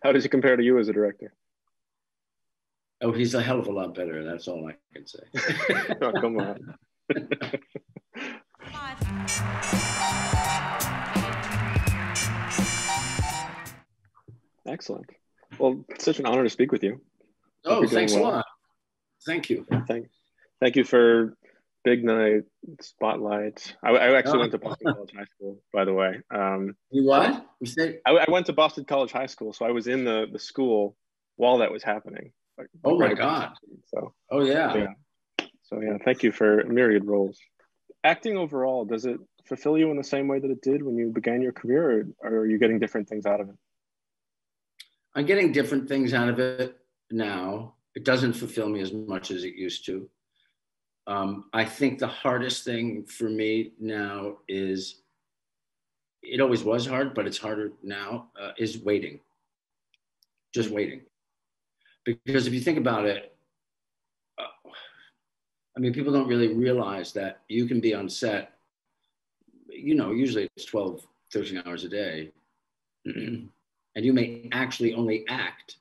How does he compare to you as a director? Oh, he's a hell of a lot better. That's all I can say. Oh, come on. Excellent. Well, it's such an honor to speak with you. Hope Oh, you're doing thanks a well. lot. Thank you. Thank you for Big Night Spotlight. I actually Oh, went to Boston College High School, by the way. you what? You said? I went to Boston College High School, so I was in the school while that was happening. Oh right my across the God. street. So Oh yeah. yeah. So yeah, thank you for myriad roles. Acting overall, does it fulfill you in the same way that it did when you began your career, or are you getting different things out of it? I'm getting different things out of it now. It doesn't fulfill me as much as it used to. I think the hardest thing for me now is, it always was hard, but it's harder now, is waiting. Just waiting. Because if you think about it, I mean, people don't really realize that you can be on set, usually it's 12, 13 hours a day. And you may actually only act.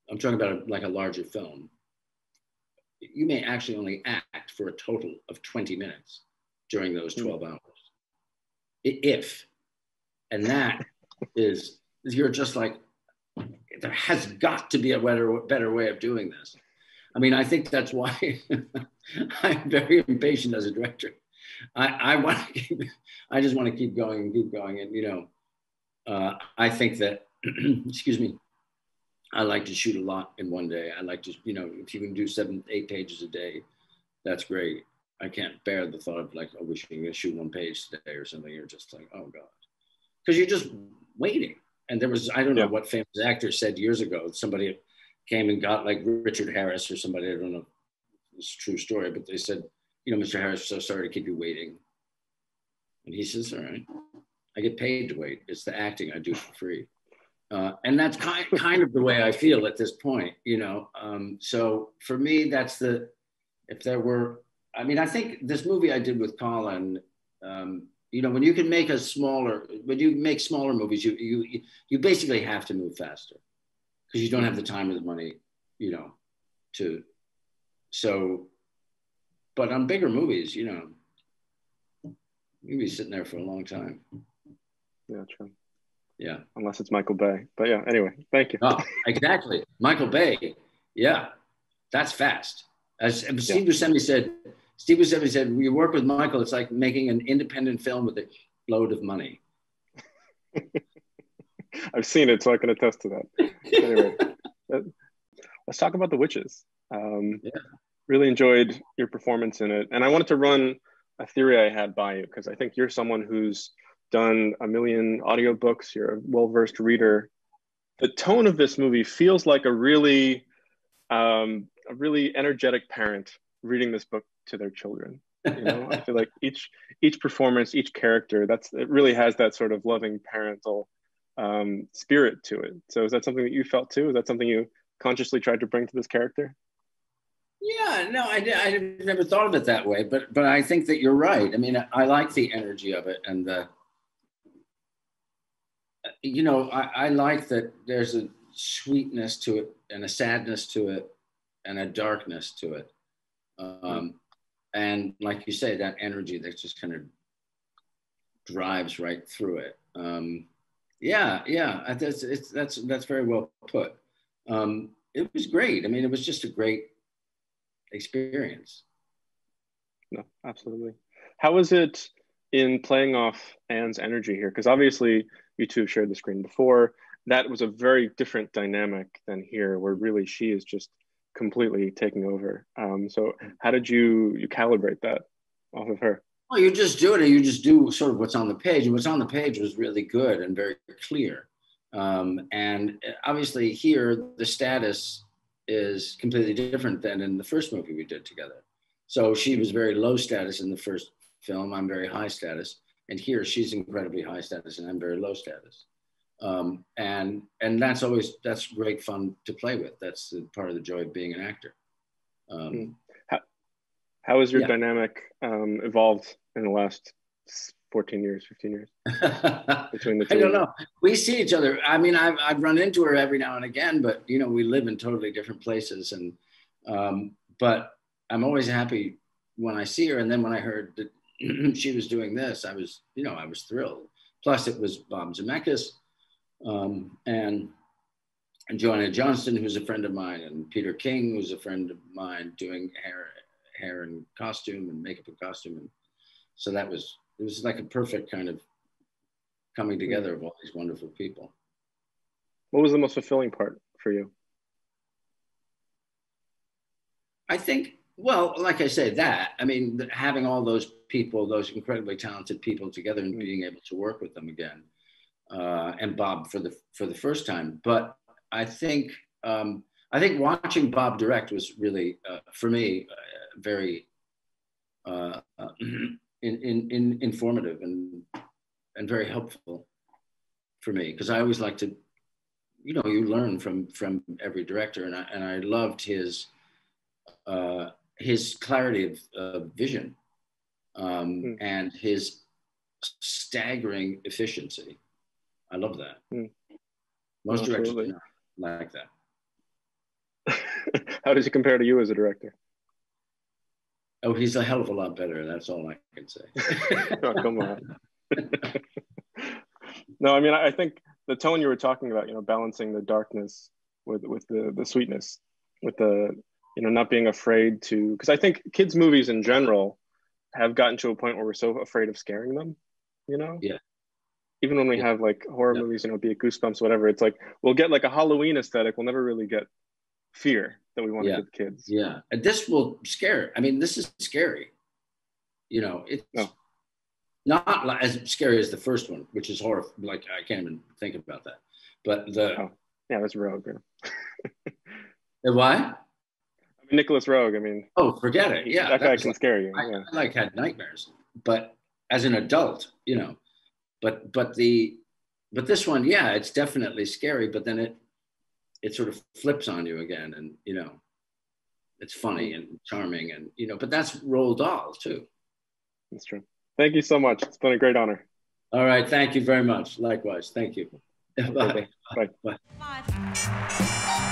I'm talking about like a larger film. You may actually only act for a total of 20 minutes during those 12 hours. If, and that is, you're just like, there has got to be a better way of doing this. I mean, I think that's why I'm very impatient as a director. I just want to keep going and keep going. And, I think that, excuse me, I like to shoot a lot in one day. I like to, if you can do 7, 8 pages a day, that's great. I can't bear the thought of like, oh, we should shoot 1 page today or something. You're just like, oh God. Because you're just waiting. And there was, I don't know what famous actor said years ago, somebody came and got like Richard Harris or somebody, I don't know if it's a true story, but they said, Mr. Harris, so sorry to keep you waiting. And he says, all right, I get paid to wait. It's the acting I do for free. And that's kind of the way I feel at this point, So for me, that's if there were, I mean, I think this movie I did with Colin, when you make smaller movies, you basically have to move faster because you don't have the time or the money, but on bigger movies, you'll be sitting there for a long time. Yeah, true. Yeah. Unless it's Michael Bay. But yeah, anyway, thank you. Oh, exactly. Michael Bay. Yeah. That's fast. As Steve Buscemi said, when you work with Michael, it's like making an independent film with a load of money. I've seen it, so I can attest to that. Anyway, let's talk about The Witches. Really enjoyed your performance in it. And I wanted to run a theory I had by you, because I think you're someone who's done a million audiobooks. You're a well-versed reader. The tone of this movie feels like a really energetic parent reading this book to their children. I feel like each performance, each character, it really has that sort of loving parental spirit to it. So is that something that you felt too? Is that something you consciously tried to bring to this character? Yeah, no, I never thought of it that way, but I think that you're right. I mean, I like the energy of it, and I like that there's a sweetness to it and a sadness to it and a darkness to it. And like you say, that energy that just kind of drives right through it. That's very well put. It was great. I mean, it was just a great experience. No, absolutely. How was it in playing off Anne's energy here? Because obviously you two have shared the screen before. That was a very different dynamic than here, where really she is just completely taking over. So how did you calibrate that off of her? Well, you just do it, and you just do sort of what's on the page. And what's on the page was really good and very clear. And obviously here, the status is completely different than in the first movie we did together. So she was very low status in the first film. I'm very high status. And here she's incredibly high status and I'm very low status. And that's great fun to play with. That's part of the joy of being an actor. How has your dynamic evolved in the last 14 years, 15 years between the two. I don't know. We see each other. I mean, I've run into her every now and again, but you know, we live in totally different places. And but I'm always happy when I see her. And then when I heard that she was doing this, I was thrilled. Plus, it was Bob Zemeckis and Joanna Johnston, who's a friend of mine, and Peter King, who's a friend of mine, doing hair and costume and makeup and costume. And so it was like a perfect kind of coming together of all these wonderful people. What was the most fulfilling part for you? I think, well, like I say, I mean, having all those people, those incredibly talented people together and being able to work with them again, and Bob for the first time. But I think watching Bob direct was really, for me, very informative and very helpful for me, because I always like to, you know, you learn from every director, and I loved his clarity of vision and his staggering efficiency. I love that. Most directors do not like that. How does he compare to you as a director? Oh, he's a hell of a lot better. That's all I can say. Oh, come on. No, I mean, I think the tone you were talking about, you know, balancing the darkness with the sweetness, with the, you know, not being afraid to, because I think kids' movies in general have gotten to a point where we're so afraid of scaring them, you know? Yeah. Even when we have like horror movies, you know, be it Goosebumps, whatever, it's like, we'll get like a Halloween aesthetic. We'll never really get fear that we want to give kids. Yeah. And this will scare. I mean, this is scary. You know, it's not as scary as the first one, which is horror. Like, I can't even think about that. But that's Rogue. The what? I mean, Nicholas Rogue. I mean, forget it. Yeah, that guy can scare you. I like had nightmares, but as an adult, you know. But this one, yeah, it's definitely scary. But then it sort of flips on you again, and you know, it's funny and charming, and you know. But that's Roald Dahl too. That's true. Thank you so much. It's been a great honor. All right. Thank you very much. Likewise. Thank you. Bye. Bye. Bye.